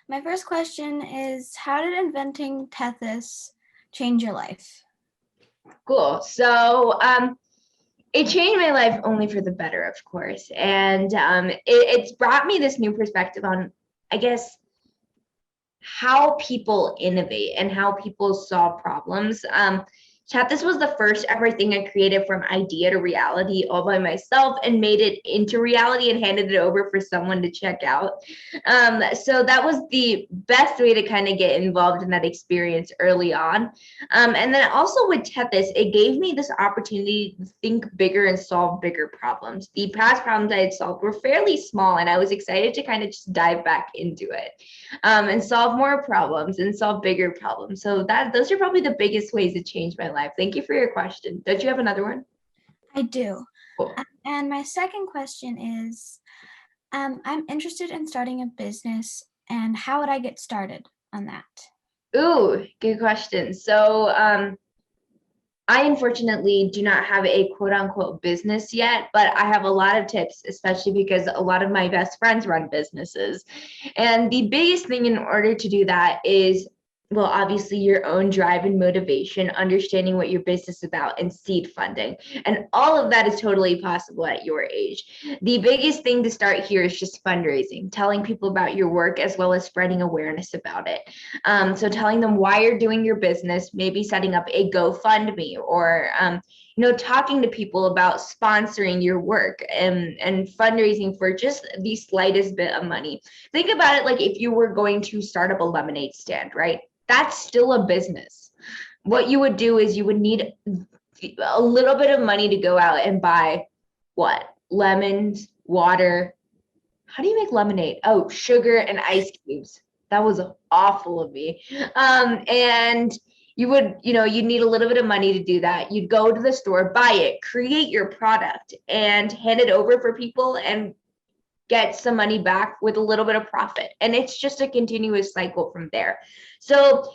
My first question is, how did inventing Tethys change your life? Cool. So it changed my life only for the better, of course. And it's brought me this new perspective on, I guess, how people innovate and how people solve problems. Chat, this was the first ever thing I created from idea to reality all by myself and made it into reality and handed it over for someone to check out. So that was the best way to kind of get involved in that experience early on. And then also with Tethys, it gave me this opportunity to think bigger and solve bigger problems. The past problems I had solved were fairly small, and I was excited to kind of just dive back into it and solve more problems and solve bigger problems. So those are probably the biggest ways it changed my life. Thank you for your question. Don't you have another one? I do. Cool. And my second question is, I'm interested in starting a business, and how would I get started on that? Ooh, good question. So I unfortunately do not have a quote unquote business yet, but I have a lot of tips, especially because a lot of my best friends run businesses. And the biggest thing in order to do that is, well, obviously your own drive and motivation, understanding what your business is about, and seed funding. And all of that is totally possible at your age. The biggest thing to start here is just fundraising, telling people about your work as well as spreading awareness about it. So telling them why you're doing your business, maybe setting up a GoFundMe or talking to people about sponsoring your work and fundraising for just the slightest bit of money. Think about it like if you were going to start up a lemonade stand, right? That's still a business. What you would do is you would need a little bit of money to go out and buy what? Lemons, water. How do you make lemonade? Oh, sugar and ice cubes. That was awful of me. And you would, you'd need a little bit of money to do that. You'd go to the store, buy it, create your product, and hand it over for people and get some money back with a little bit of profit. And it's just a continuous cycle from there. So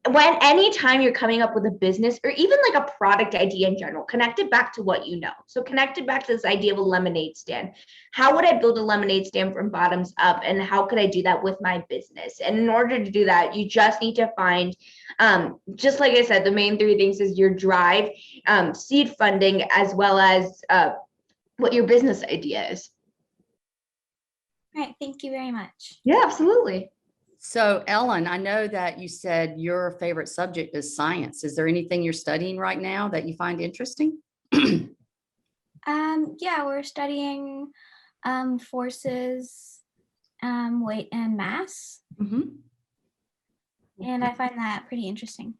anytime you're coming up with a business or even like a product idea in general, connect it back to what you know. So connect it back to this idea of a lemonade stand. How would I build a lemonade stand from bottoms up, and how could I do that with my business? And in order to do that, you just need to find, just like I said, the main three things is your drive, seed funding, as well as what your business idea is. All right, thank you very much. Yeah, absolutely. So, Ellyn, I know that you said your favorite subject is science. Is there anything you're studying right now that you find interesting? Yeah, we're studying forces, weight, and mass. Mm-hmm. And I find that pretty interesting.